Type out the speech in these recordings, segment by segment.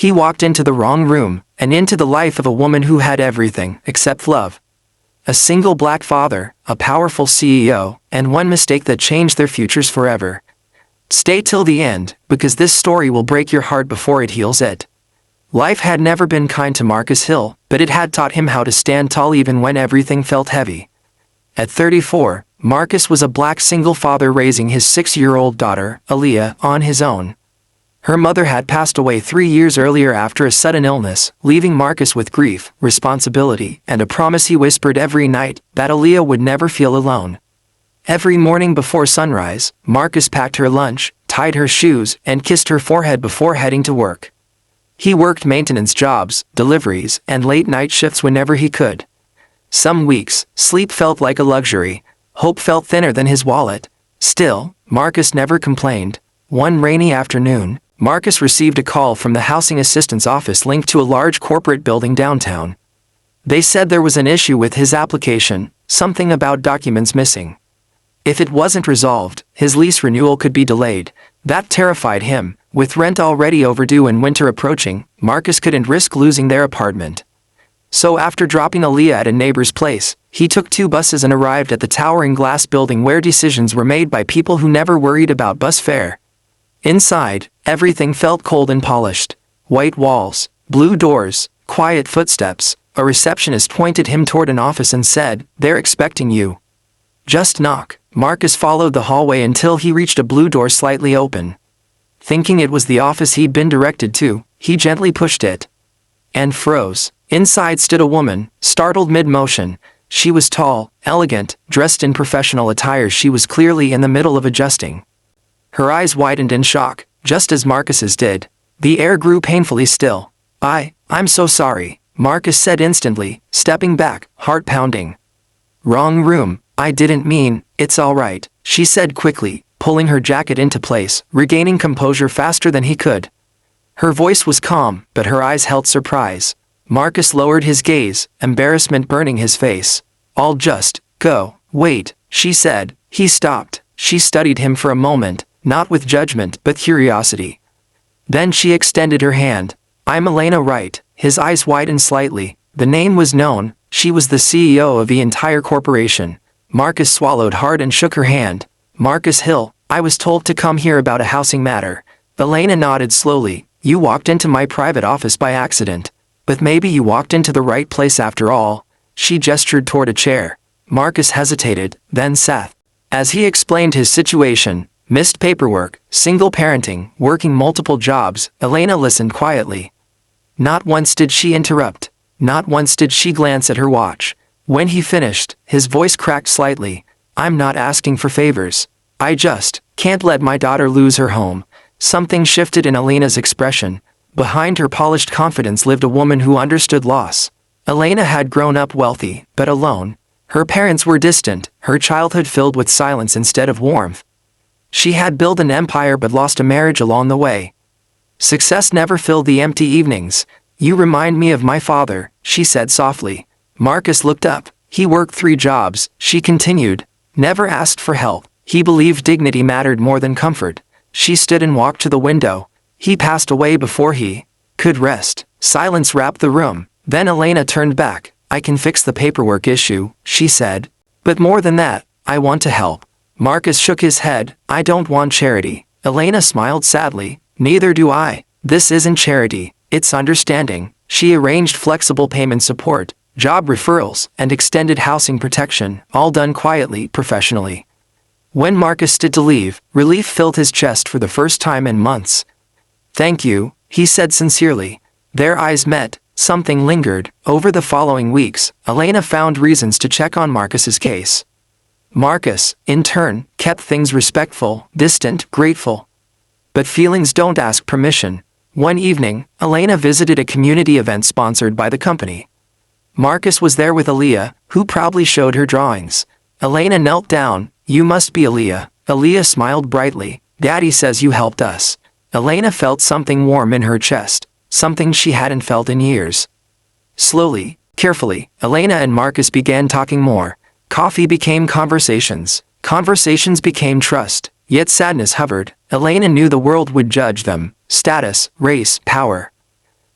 He walked into the wrong room, and into the life of a woman who had everything except love. A single black father, a powerful CEO, and one mistake that changed their futures forever. Stay till the end, because this story will break your heart before it heals it. Life had never been kind to Marcus Hill, but it had taught him how to stand tall even when everything felt heavy. At 34, Marcus was a black single father raising his 6-year-old daughter, Aaliyah, on his own. Her mother had passed away 3 years earlier after a sudden illness, leaving Marcus with grief, responsibility, and a promise he whispered every night, that Aaliyah would never feel alone. Every morning before sunrise, Marcus packed her lunch, tied her shoes, and kissed her forehead before heading to work. He worked maintenance jobs, deliveries, and late-night shifts whenever he could. Some weeks, sleep felt like a luxury. Hope felt thinner than his wallet. Still, Marcus never complained. One rainy afternoon, Marcus received a call from the housing assistance office linked to a large corporate building downtown. They said there was an issue with his application, something about documents missing. If it wasn't resolved, his lease renewal could be delayed. That terrified him. With rent already overdue and winter approaching, Marcus couldn't risk losing their apartment. So after dropping Aaliyah at a neighbor's place, he took 2 buses and arrived at the towering glass building where decisions were made by people who never worried about bus fare. Inside, everything felt cold and polished. White walls, blue doors, quiet footsteps. A receptionist pointed him toward an office and said, "They're expecting you." "Just knock." Marcus followed the hallway until he reached a blue door slightly open. Thinking it was the office he'd been directed to, he gently pushed it. And froze. Inside stood a woman, startled mid-motion. She was tall, elegant, dressed in professional attire. She was clearly in the middle of adjusting. Her eyes widened in shock, just as Marcus's did. The air grew painfully still. I'm so sorry," Marcus said instantly, stepping back, heart pounding. "Wrong room. I didn't mean, it's all right," she said quickly, pulling her jacket into place, regaining composure faster than he could. Her voice was calm, but her eyes held surprise. Marcus lowered his gaze, embarrassment burning his face. "I'll just go." "Wait," she said. He stopped. She studied him for a moment, not with judgment but curiosity. Then she extended her hand. "I'm Elena Wright." His eyes widened slightly. The name was known. She was the CEO of the entire corporation. Marcus swallowed hard and shook her hand. "Marcus Hill, I was told to come here about a housing matter." Elena nodded slowly. "You walked into my private office by accident. But maybe you walked into the right place after all." She gestured toward a chair. Marcus hesitated, then sat. As he explained his situation, missed paperwork, single parenting, working multiple jobs, Elena listened quietly. Not once did she interrupt. Not once did she glance at her watch. When he finished, his voice cracked slightly. "I'm not asking for favors. I just can't let my daughter lose her home." Something shifted in Elena's expression. Behind her polished confidence lived a woman who understood loss. Elena had grown up wealthy, but alone. Her parents were distant, her childhood filled with silence instead of warmth. She had built an empire but lost a marriage along the way. Success never filled the empty evenings. "You remind me of my father," she said softly. Marcus looked up. "He worked 3 jobs," she continued. "Never asked for help. He believed dignity mattered more than comfort." She stood and walked to the window. "He passed away before he could rest." Silence wrapped the room. Then Elena turned back. "I can fix the paperwork issue," she said. "But more than that, I want to help." Marcus shook his head. "I don't want charity." Elena smiled sadly. "Neither do I. This isn't charity, it's understanding." She arranged flexible payment support, job referrals, and extended housing protection, all done quietly, professionally. When Marcus stood to leave, relief filled his chest for the first time in months. "Thank you," he said sincerely. Their eyes met. Something lingered. Over the following weeks, Elena found reasons to check on Marcus's case. Marcus, in turn, kept things respectful, distant, grateful. But feelings don't ask permission. One evening, Elena visited a community event sponsored by the company. Marcus was there with Aaliyah, who proudly showed her drawings. Elena knelt down. "You must be Aaliyah." Aaliyah smiled brightly. "Daddy says you helped us." Elena felt something warm in her chest, something she hadn't felt in years. Slowly, carefully, Elena and Marcus began talking more. Coffee became conversations. Conversations became trust. Yet sadness hovered. Elena knew the world would judge them. Status, race, power.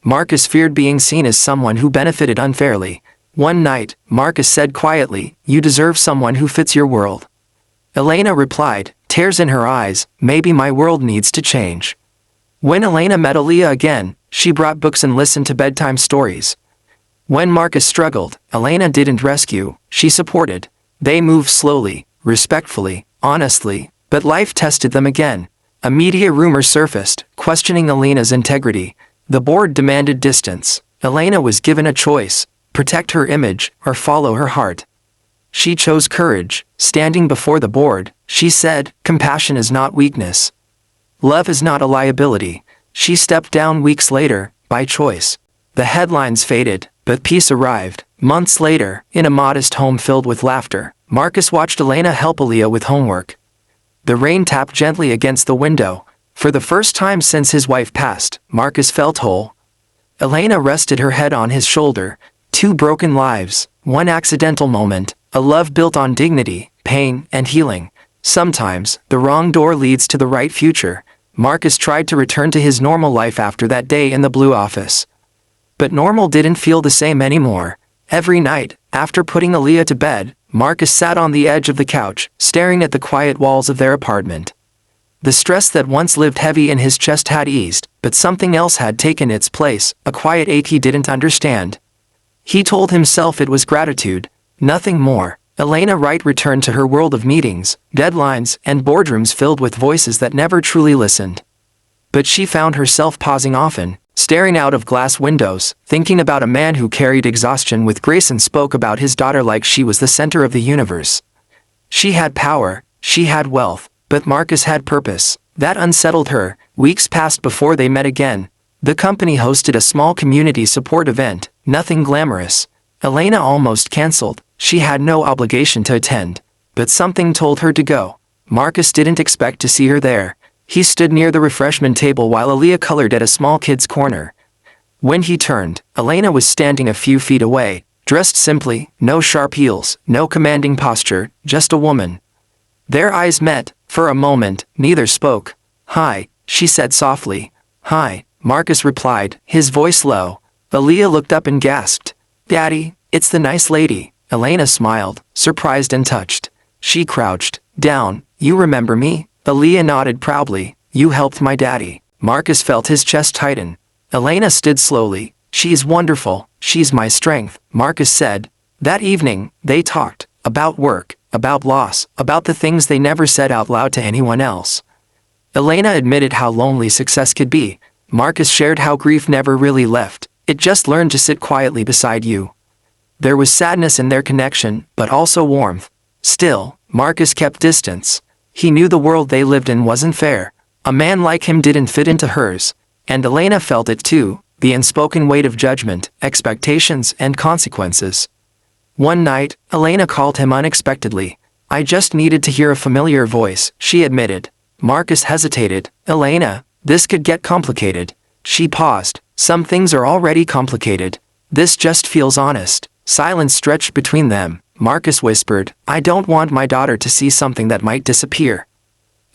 Marcus feared being seen as someone who benefited unfairly. One night, Marcus said quietly, "You deserve someone who fits your world." Elena replied, tears in her eyes, "Maybe my world needs to change." When Elena met Aaliyah again, she brought books and listened to bedtime stories. When Marcus struggled, Elena didn't rescue, she supported. They moved slowly, respectfully, honestly, but life tested them again. A media rumor surfaced, questioning Elena's integrity. The board demanded distance. Elena was given a choice: protect her image or follow her heart. She chose courage. Standing before the board, she said, "Compassion is not weakness. Love is not a liability." She stepped down weeks later, by choice. The headlines faded, but peace arrived. Months later, in a modest home filled with laughter, Marcus watched Elena help Aaliyah with homework. The rain tapped gently against the window. For the first time since his wife passed, Marcus felt whole. Elena rested her head on his shoulder. Two broken lives, one accidental moment, a love built on dignity, pain, and healing. Sometimes, the wrong door leads to the right future. Marcus tried to return to his normal life after that day in the blue office. But normal didn't feel the same anymore. Every night, after putting Aaliyah to bed, Marcus sat on the edge of the couch, staring at the quiet walls of their apartment. The stress that once lived heavy in his chest had eased, but something else had taken its place, a quiet ache he didn't understand. He told himself it was gratitude, nothing more. Elena Wright returned to her world of meetings, deadlines, and boardrooms filled with voices that never truly listened. But she found herself pausing often, staring out of glass windows, thinking about a man who carried exhaustion with grace and spoke about his daughter like she was the center of the universe. She had power, she had wealth, but Marcus had purpose. That unsettled her. Weeks passed before they met again. The company hosted a small community support event, nothing glamorous. Elena almost canceled. She had no obligation to attend, but something told her to go. Marcus didn't expect to see her there. He stood near the refreshment table while Aaliyah colored at a small kid's corner. When he turned, Elena was standing a few feet away, dressed simply, no sharp heels, no commanding posture, just a woman. Their eyes met. For a moment, neither spoke. "Hi," she said softly. "Hi," Marcus replied, his voice low. Aaliyah looked up and gasped. "Daddy, it's the nice lady." Elena smiled, surprised and touched. She crouched down. "You remember me?" Aaliyah nodded proudly. "You helped my daddy." Marcus felt his chest tighten. Elena stood slowly. "She's wonderful. She's my strength," Marcus said. That evening, they talked. About work, about loss, about the things they never said out loud to anyone else. Elena admitted how lonely success could be. Marcus shared how grief never really left. It just learned to sit quietly beside you. There was sadness in their connection, but also warmth. Still, Marcus kept distance. He knew the world they lived in wasn't fair. A man like him didn't fit into hers. And Elena felt it too, the unspoken weight of judgment, expectations, and consequences. One night, Elena called him unexpectedly. "I just needed to hear a familiar voice," she admitted. Marcus hesitated. "Elena, this could get complicated." She paused. "Some things are already complicated. This just feels honest." Silence stretched between them. Marcus whispered, "I don't want my daughter to see something that might disappear."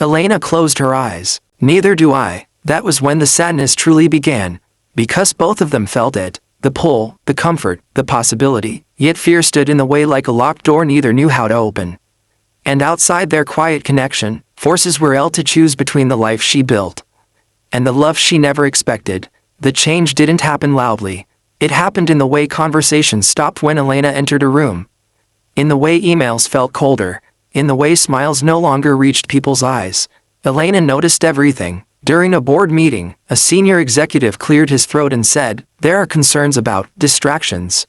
Elena closed her eyes. "Neither do I." That was when the sadness truly began. Because both of them felt it. The pull, the comfort, the possibility. Yet fear stood in the way like a locked door neither knew how to open. And outside their quiet connection, forces were held to choose between the life she built and the love she never expected. The change didn't happen loudly. It happened in the way conversations stopped when Elena entered a room. In the way emails felt colder. In the way smiles no longer reached people's eyes. Elena noticed everything. During a board meeting, a senior executive cleared his throat and said, "There are concerns about distractions."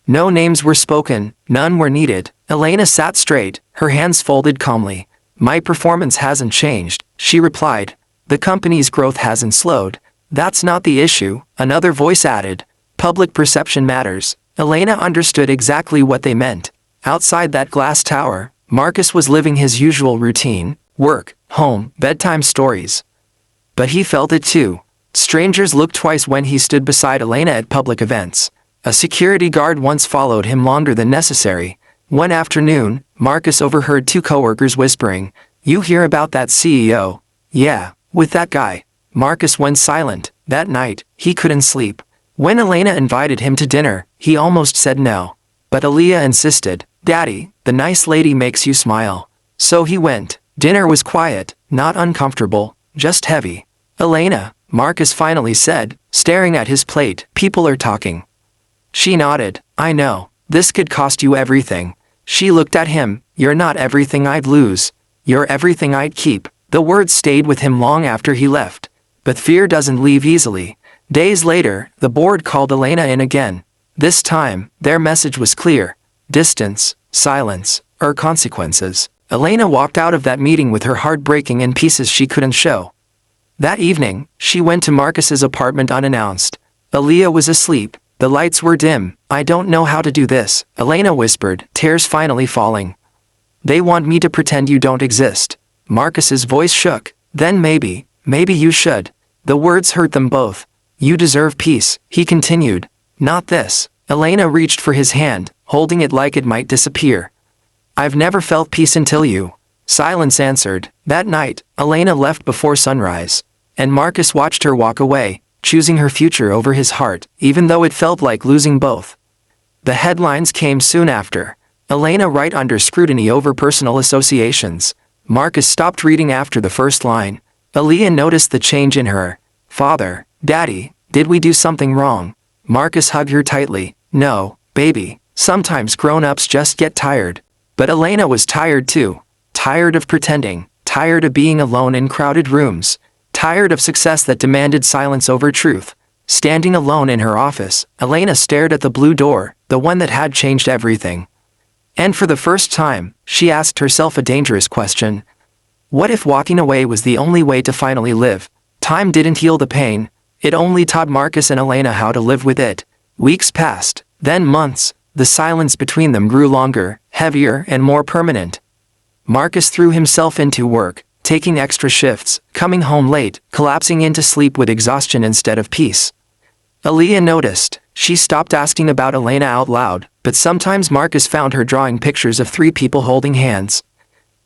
No names were spoken, none were needed. Elena sat straight, her hands folded calmly. "My performance hasn't changed," she replied. "The company's growth hasn't slowed." "That's not the issue," another voice added. "Public perception matters." Elena understood exactly what they meant. Outside that glass tower, Marcus was living his usual routine: work, home, bedtime stories. But he felt it too. Strangers looked twice when he stood beside Elena at public events. A security guard once followed him longer than necessary. One afternoon, Marcus overheard two coworkers whispering, "You hear about that CEO?" "Yeah, with that guy." Marcus went silent. That night, he couldn't sleep. When Elena invited him to dinner, he almost said no. But Aaliyah insisted. "Daddy, the nice lady makes you smile." So he went. Dinner was quiet, not uncomfortable, just heavy. "Elena," Marcus finally said, staring at his plate, "people are talking." She nodded. "I know. This could cost you everything." She looked at him. "You're not everything I'd lose. You're everything I'd keep." The words stayed with him long after he left. But fear doesn't leave easily. Days later, the board called Elena in again. This time, their message was clear. Distance, silence, or consequences. Elena walked out of that meeting with her heart breaking in pieces she couldn't show. That evening, she went to Marcus's apartment unannounced. Aaliyah was asleep. The lights were dim. "I don't know how to do this," Elena whispered, tears finally falling. "They want me to pretend you don't exist." Marcus's voice shook. "Then maybe you should." The words hurt them both. "You deserve peace," he continued. "Not this." Elena reached for his hand, holding it like it might disappear. "I've never felt peace until you." Silence answered. That night, Elena left before sunrise. And Marcus watched her walk away, choosing her future over his heart, even though it felt like losing both. The headlines came soon after. Elena right under scrutiny over personal associations. Marcus stopped reading after the first line. Aaliyah noticed the change in her. "Father, Daddy, did we do something wrong?" Marcus hugged her tightly. "No, baby, sometimes grown-ups just get tired." But Elena was tired too. Tired of pretending. Tired of being alone in crowded rooms. Tired of success that demanded silence over truth. Standing alone in her office, Elena stared at the blue door, the one that had changed everything. And for the first time, she asked herself a dangerous question. What if walking away was the only way to finally live? Time didn't heal the pain. It only taught Marcus and Elena how to live with it. Weeks passed, then months. The silence between them grew longer, heavier, and more permanent. Marcus threw himself into work, taking extra shifts, coming home late, collapsing into sleep with exhaustion instead of peace. Aaliyah noticed. She stopped asking about Elena out loud, but sometimes Marcus found her drawing pictures of 3 people holding hands.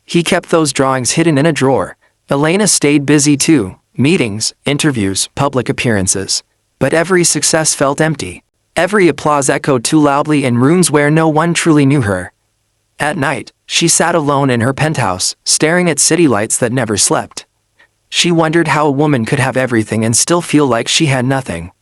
He kept those drawings hidden in a drawer. Elena stayed busy too. Meetings, interviews, public appearances. But every success felt empty. Every applause echoed too loudly in rooms where no one truly knew her. At night, she sat alone in her penthouse, staring at city lights that never slept. She wondered how a woman could have everything and still feel like she had nothing.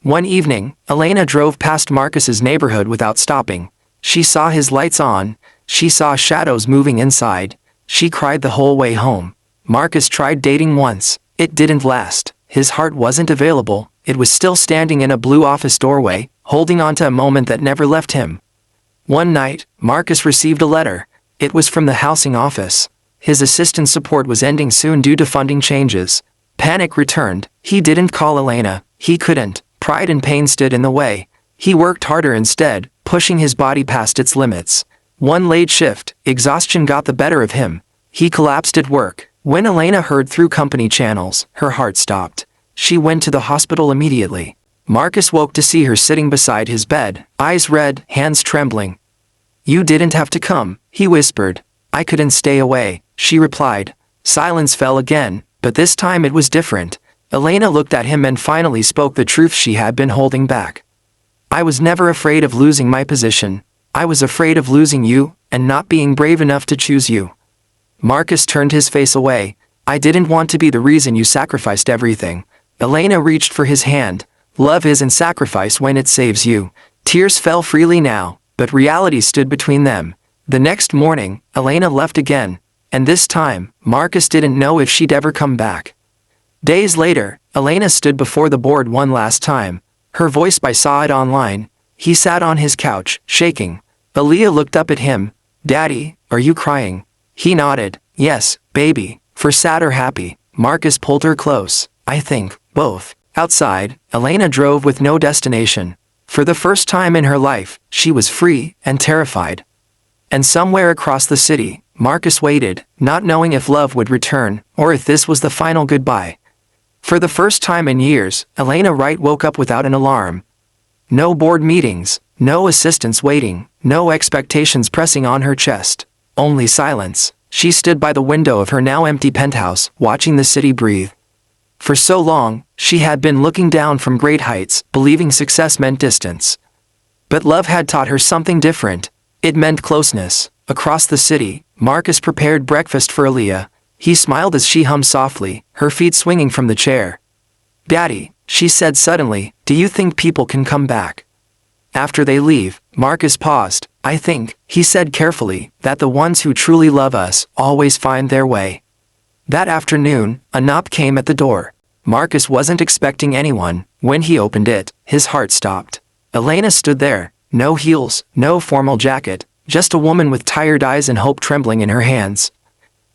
One evening, Elena drove past Marcus's neighborhood without stopping. She saw his lights on. She saw shadows moving inside. She cried the whole way home. Marcus tried dating once. It didn't last. His heart wasn't available. It was still standing in a blue office doorway, holding on to a moment that never left him. One night, Marcus received a letter. It was from the housing office. His assistant support was ending soon due to funding changes. Panic returned. He didn't call Elena. He couldn't. Pride and pain stood in the way. He worked harder instead, pushing his body past its limits. One late shift, exhaustion got the better of him. He collapsed at work. When Elena heard through company channels, her heart stopped. She went to the hospital immediately. Marcus woke to see her sitting beside his bed, eyes red, hands trembling. "You didn't have to come," he whispered. "I couldn't stay away," she replied. Silence fell again, but this time it was different. Elena looked at him and finally spoke the truth she had been holding back. "I was never afraid of losing my position. I was afraid of losing you, and not being brave enough to choose you." Marcus turned his face away. "I didn't want to be the reason you sacrificed everything." Elena reached for his hand. "Love isn't sacrifice when it saves you." Tears fell freely now, but reality stood between them. The next morning, Elena left again. And this time, Marcus didn't know if she'd ever come back. Days later, Elena stood before the board one last time. Her voice saw it online. He sat on his couch, shaking. Aaliyah looked up at him. "Daddy, are you crying?" He nodded. "Yes, baby." For sad or happy, Marcus pulled her close. "I think, both." Outside, Elena drove with no destination. For the first time in her life, she was free and terrified. And somewhere across the city, Marcus waited, not knowing if love would return, or if this was the final goodbye. For the first time in years, Elena Wright woke up without an alarm. No board meetings, no assistants waiting, no expectations pressing on her chest. Only silence. She stood by the window of her now empty penthouse, watching the city breathe. For so long, she had been looking down from great heights, believing success meant distance. But love had taught her something different. It meant closeness. Across the city, Marcus prepared breakfast for Aaliyah. He smiled as she hummed softly, her feet swinging from the chair. "Daddy," she said suddenly, "do you think people can come back?" After they leave, Marcus paused. "I think," he said carefully, "that the ones who truly love us always find their way." That afternoon, a knock came at the door. Marcus wasn't expecting anyone. When he opened it, his heart stopped. Elena stood there, no heels, no formal jacket, just a woman with tired eyes and hope trembling in her hands.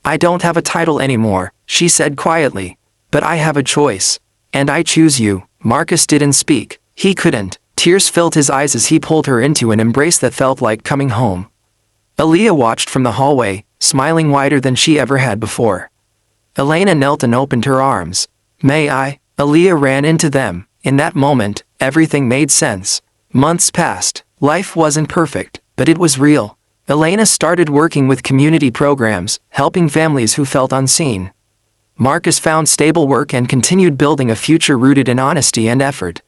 "I don't have a title anymore," she said quietly, "but I have a choice. And I choose you." Marcus didn't speak. He couldn't. Tears filled his eyes as he pulled her into an embrace that felt like coming home. Aaliyah watched from the hallway, smiling wider than she ever had before. Elena knelt and opened her arms. "May I?" Aaliyah ran into them. In that moment, everything made sense. Months passed. Life wasn't perfect, but it was real. Elena started working with community programs, helping families who felt unseen. Marcus found stable work and continued building a future rooted in honesty and effort.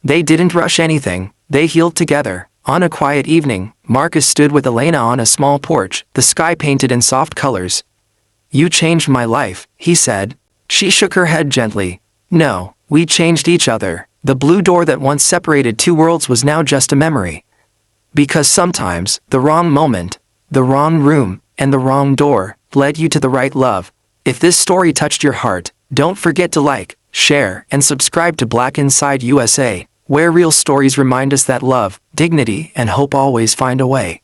They didn't rush anything, they healed together. On a quiet evening, Marcus stood with Elena on a small porch, the sky painted in soft colors. "You changed my life," he said. She shook her head gently. "No, we changed each other." The blue door that once separated two worlds was now just a memory. Because sometimes, the wrong moment, the wrong room, and the wrong door, led you to the right love. If this story touched your heart, don't forget to like, share, and subscribe to Black Inside USA, where real stories remind us that love, dignity, and hope always find a way.